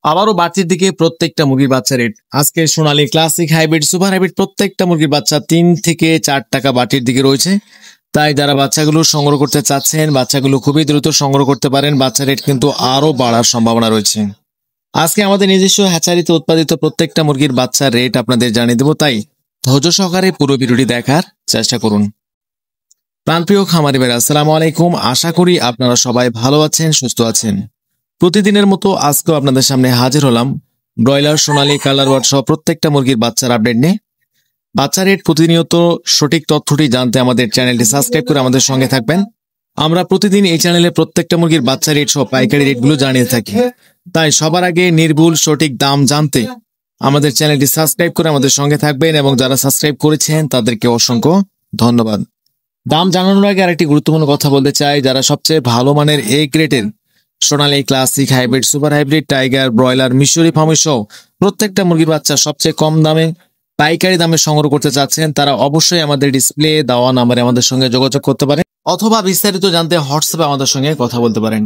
আবারও বাড়তির দিকে প্রত্যেকটা মুরগির বাচ্চা রেট। আজকে সোনালী, ক্লাসিক, হাইব্রিড, সুপার হাইব্রিড প্রত্যেকটা মুরগির বাচ্চা 3 থেকে 4 টাকা বাড়তির দিকে রয়েছে। তাই যারা বাচ্চাগুলো সংগ্রহ করতে চাচ্ছেন, বাচ্চাগুলো খুবই দ্রুত সংগ্রহ করতে পারেন। বাচ্চা রেট কিন্তু আরো বাড়ার সম্ভাবনা রয়েছে। আজকে আমাদের নিজস্ব হ্যাচারিতে উৎপাদিত প্রত্যেকটা মুরগির বাচ্চার রেট আপনাদের জানিয়ে দেবো, তাই ধৈর্য সহকারে পুরো ভিডিওটি দেখার চেষ্টা করুন। প্রাণপ্রিয় খামারি ভাইরা, আসসালামু আলাইকুম। আশা করি আপনারা সবাই ভালো আছেন, সুস্থ আছেন। প্রতিদিনের মতো আজকেও আপনাদের সামনে হাজির হলাম ব্রয়লার, সোনালী, কালার বার্ড সহ প্রত্যেকটা মুরগির বাচ্চার আপডেট নিয়ে। বাচ্চা রেট প্রতিনিয়ত সঠিক তথ্যটি জানতে আমাদের চ্যানেলটি সাবস্ক্রাইব করে আমাদের সঙ্গে থাকবেন। আমরা প্রতিদিন এই চ্যানেলে প্রত্যেকটা মুরগির বাচ্চা রেট সহ পাইকারি রেটগুলো জানিয়ে থাকি। তাই সবার আগে নির্ভুল সঠিক দাম জানতে আমাদের চ্যানেলটি সাবস্ক্রাইব করে আমাদের সঙ্গে থাকবেন, এবং যারা সাবস্ক্রাইব করেছেন তাদেরকে অসংখ্য ধন্যবাদ। দাম জানানোর আগে আরেকটি গুরুত্বপূর্ণ কথা বলতে চাই, যারা সবচেয়ে ভালো মানের এ গ্রেডের Sonali, classic, hybrid, super hybrid, tiger, broiler, মিশরি ফার্মি সহ প্রত্যেকটা মুরগির বাচ্চা সবচেয়ে কম দামে পাইকারি দামে সংগ্রহ করতে চাচ্ছেন, তারা অবশ্যই আমাদের ডিসপ্লে দেওয়া নাম্বারে আমাদের সঙ্গে যোগাযোগ করতে পারেন, অথবা বিস্তারিত জানতে হোয়াটসঅ্যাপে আমাদের সঙ্গে কথা বলতে পারেন।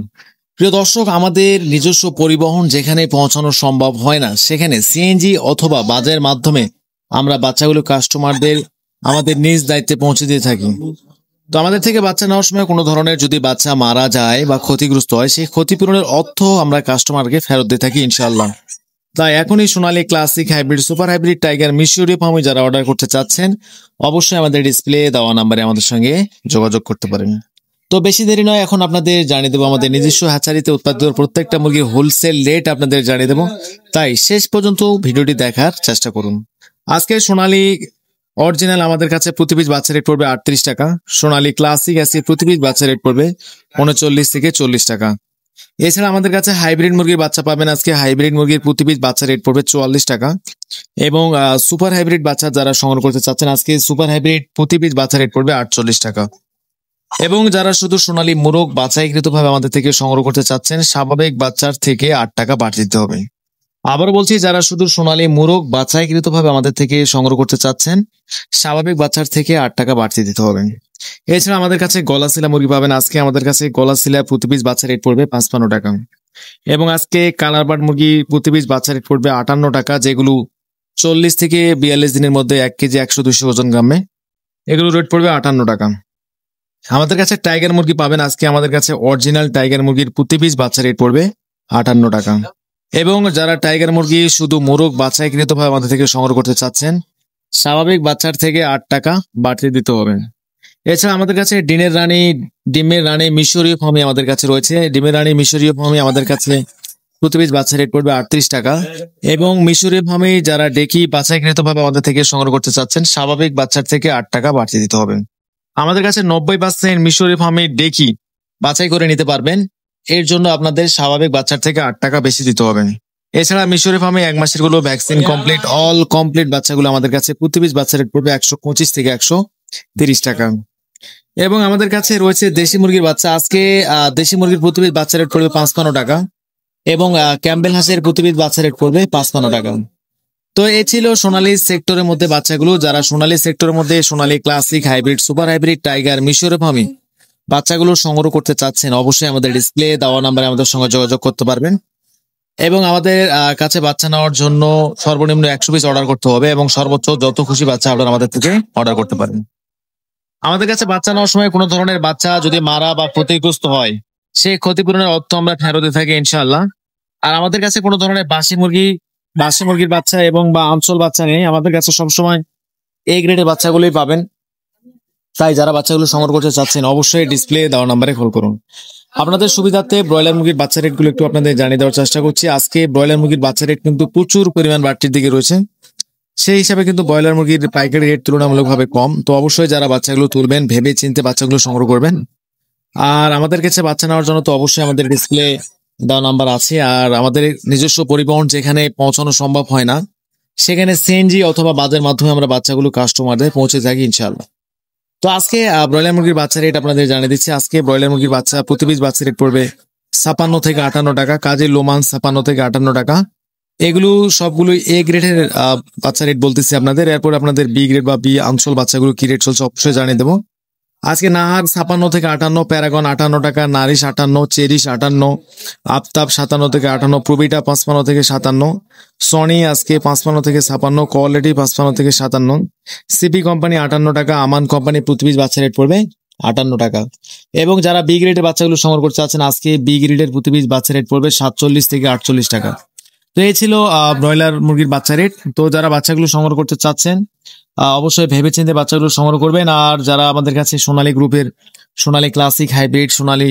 প্রিয় দর্শক, আমাদের নিজস্ব পরিবহন যেখানে পৌঁছানো সম্ভব হয় না, সেখানে সিএনজি অথবা বাসের মাধ্যমে আমরা বাচ্চাগুলো কাস্টমারদের আমাদের নিজ দায়িত্বে পৌঁছে দিয়ে থাকি। তো আমাদের থেকে বাচ্চা নেওয়ার সময় কোনো ধরনের যদি বাচ্চা মারা যায় বা ক্ষতিগ্রস্ত হয়, সেই ক্ষতিপূরণের অর্থ আমরা কাস্টমারকে ফেরত দিয়ে থাকি ইনশাআল্লাহ। তাই এখনই Sonali, classic, hybrid, super hybrid, tiger, মিশরি ফার্মি যারা অর্ডার করতে চাচ্ছেন, অবশ্যই আমাদের ডিসপ্লে দেওয়া নাম্বারে আমাদের সঙ্গে যোগাযোগ করতে পারেন। তো বেশি দেরি নয়, এখন আপনাদের জানিয়ে দেবো আমাদের নিজস্ব হ্যাচারিতে উৎপাদিত প্রত্যেকটা মুরগির হোলসেল রেট আপনাদের জানিয়ে দেবো, তাই শেষ পর্যন্ত ভিডিওটি দেখার চেষ্টা করুন। আজকে সোনালী অরিজিনাল আমাদের কাছে প্রতি পিস বাচ্চা রেট পড়বে 38 টাকা। সোনালী ক্লাসিক আছে প্রতি পিস বাচ্চা রেট পড়বে 39 থেকে 40 টাকা। এছাড়া আমাদের কাছে হাইব্রিড মুরগির বাচ্চা পাবেন। আজকে হাইব্রিড মুরগির প্রতি পিস বাচ্চা রেট পড়বে 44 টাকা, এবং সুপার হাইব্রিড বাচ্চা যারা সংগ্রহ করতে চাচ্ছেন, আজকে সুপার হাইব্রিড প্রতি পিস বাচ্চা রেট পড়বে 48 টাকা। এবং যারা শুধু সোনালী মোরগ বাছাইকৃত ভাবে আমাদের থেকে সংগ্রহ করতে চাচ্ছেন, স্বাভাবিক বাচ্চার থেকে 8 টাকা বাড়তি দিতে হবে। আবার বলছি, যারা শুধু সোনালী মোরগ বাছাইকৃত ভাবে আমাদের থেকে সংগ্রহ করতে চাচ্ছেন, স্বাভাবিক বাচ্চার থেকে 8 টাকা বাড়তি দিতে হবে। এছাড়া আমাদের কাছে গলাশিলা মুরগি পাবেন। আজকে আমাদের কাছে গলাশিলা প্রতি পিস বাচ্চা রেট পড়বে 55 টাকা, এবং আজকে কালার বার্ড মুরগি প্রতি পিস বাচ্চা রেট পড়বে 58 টাকা, যেগুলো 40 থেকে 42 দিনের মধ্যে 1 কেজি 100-200 ওজন গ্রামে, এগুলো রেট পড়বে 58 টাকা। আমাদের কাছে টাইগার মুরগি পাবেন। আজকে আমাদের কাছে অরিজিনাল টাইগার মুরগির প্রতি পিস বাচ্চা রেট পড়বে 58 টাকা। এবং যারা টাইগার মুরগি শুধু মোরগ বাছাইকৃত ভাবে আমাদের থেকে সংগ্রহ করতে চাচ্ছেন, স্বাভাবিক বাচ্চার থেকে 8 টাকা বাড়তি দিতে হবে। এছাড়া আমাদের কাছে ডিমের রানী মিশরীয় ফার্মি আমাদের কাছে রয়েছে। ডিমের রানী মিশরীয় ফার্মি আমাদের কাছে প্রতি পিস বাচ্চা রেট পড়বে 38 টাকা, এবং মিশরীয় ফার্মি যারা ডেকি বাছাইকৃত ভাবে আমাদের থেকে সংগ্রহ করতে চাচ্ছেন, স্বাভাবিক বাচ্চার থেকে 8 টাকা বাড়তি দিতে হবে। আমাদের কাছে 90% মিশরীয় ফার্মি ডেকি বাছাই করে নিতে পারবেন, এর জন্য আপনাদের স্বাভাবিক বাচ্চার থেকে 8 টাকা বেশি দিতে হবে। এছাড়া মিশরি ফার্মে 1 মাসের গুলো ভ্যাকসিন কমপ্লিট অল কমপ্লিট বাচ্চাগুলো আমাদের কাছে প্রতি পিস বাচ্চা রেট পড়বে 125 থেকে 130 টাকা। এবং আমাদের কাছে রয়েছে দেশি মুরগির বাচ্চা। আজকে দেশি মুরগির প্রতি পিস বাচ্চা রেট পড়বে 55 টাকা, এবং ক্যাম্বেল হাঁসের প্রতি পিস বাচ্চা রেট পড়বে 55 টাকা। তো এ ছিল সোনালী সেক্টরের মধ্যে বাচ্চাগুলো। যারা সোনালী সেক্টরের মধ্যে Sonali, classic, hybrid, super hybrid, tiger, মিশরি ফার্মি বাচ্চাগুলো সংগ্রহ করতে চাচ্ছেন, অবশ্যই আমাদের ডিসপ্লে দেওয়া নাম্বারে আমাদের সঙ্গে যোগাযোগ করতে পারবেন। এবং আমাদের কাছে বাচ্চা নেওয়ার জন্য সর্বনিম্ন 100 পিস অর্ডার করতে হবে, এবং সর্বোচ্চ যত খুশি বাচ্চা আপনারা আমাদের থেকে অর্ডার করতে পারেন। আমাদের কাছে বাচ্চা নেওয়ার সময় কোনো ধরনের বাচ্চা যদি মারা বা ক্ষতিগ্রস্ত হয়, সেই ক্ষতিপূরণের অর্থ আমরা ফেরত দিয়ে থাকি ইনশাআল্লাহ। আর আমাদের কাছে কোনো ধরনের বাসি মুরগির বাচ্চা এবং বা আঞ্চল বাচ্চা নেই। আমাদের কাছে সবসময় এ গ্রেডের বাচ্চাগুলোই পাবেন। তাই যারা বাচ্চাগুলো সংগ্রহ করতে চাচ্ছেন, অবশ্যই ডিসপ্লে দেওয়া নাম্বারে কল করুন। আপনাদের সুবিধার্থে ব্রয়লার মুরগির বাচ্চা রেটগুলো একটু আপনাদের জানিয়ে দেওয়ার চেষ্টা করছি। আজকে ব্রয়লার মুরগির বাচ্চা রেট কিন্তু প্রচুর পরিমাণ বাড়তির দিকে রয়েছে, সেই হিসাবে কিন্তু ব্রয়লার মুরগির পাইকারি রেট তুলনামূলকভাবে কম। তো অবশ্যই যারা বাচ্চাগুলো তুলবেন, ভেবে চিন্তে বাচ্চাগুলো সংগ্রহ করবেন। আর আমাদের কাছে বাচ্চা নেওয়ার জন্য তো অবশ্যই আমাদের ডিসপ্লে দেওয়া নাম্বার আছে। আর আমাদের নিজস্ব পরিবহন যেখানে পৌঁছানো সম্ভব হয় না, সেখানে সিএনজি অথবা বাসের মাধ্যমে আমরা বাচ্চাগুলো কাস্টমারদের পৌঁছে থাকি ইনশাআল্লাহ। তো আজকে ব্রয়লার মুরগির বাচ্চা রেট আপনাদের জানিয়ে দিচ্ছি। আজকে ব্রয়লার মুরগির বাচ্চা প্রতি পিস বাচ্চা রেট পড়বে 56 থেকে 58 টাকা, কাজী লোমান 56 থেকে 58 টাকা। এগুলো সবগুলো এ গ্রেডের বাচ্চা রেট বলতেছি আপনাদের। এরপর আপনাদের বি গ্রেড বা বি আঞ্চল বাচ্চাগুলো কি রেট চলছে অবশ্যই জানিয়ে দেবো। আজকে নাহার 56 থেকে 58, প্যারাগন 58 টাকা, নারিশ 58, চেরিশ 58, আফতাব 57 থেকে 58, প্রবিটা 55 থেকে 57, সনি আজকে 55 থেকে 56, কোয়ালিটি 55 থেকে 57, সিপি কোম্পানি 58 টাকা, আমান কোম্পানি প্রতি পিস বাচ্চা রেট পড়বে 58 টাকা। এবং যারা বি গ্রেডের বাচ্চাগুলো সংগ্রহ করতে চাচ্ছেন, আজকে বি গ্রেডের প্রতি পিস বাচ্চা রেট পড়বে 47 থেকে 48 টাকা। তো এই ছিল ব্রয়লার মুরগির বাচ্চা রেট। তো যারা বাচ্চাগুলো সংগ্রহ করতে চাচ্ছেন অবশ্যই ভেবেচিন্তে বাচ্চাগুলো সংগ্রহ করবেন। আর যারা আমাদের কাছে সোনালী গ্রুপের সোনালী ক্লাসিক হাইব্রিড, সোনালী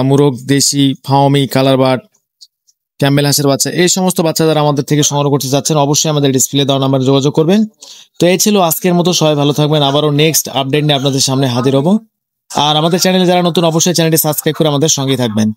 মুরগ, দেশি, ফাওমি, কালার বার্ড, ক্যাম্বেল হাঁসের বাচ্চা, এই সমস্ত বাচ্চা যারা আমাদের থেকে সংগ্রহ করতে চাচ্ছেন অবশ্যই আমাদের ডিসপ্লে দেওয়া নাম্বারে যোগাযোগ করবেন। তো এই ছিল আজকের মতো, সবাই ভালো থাকবেন। আবারও নেক্সট আপডেট নিয়ে আপনাদের সামনে হাজির হব। আর আমাদের চ্যানেলে যারা নতুন অবশ্যই চ্যানেলটি সাবস্ক্রাইব করে আমাদের সঙ্গেই থাকবেন।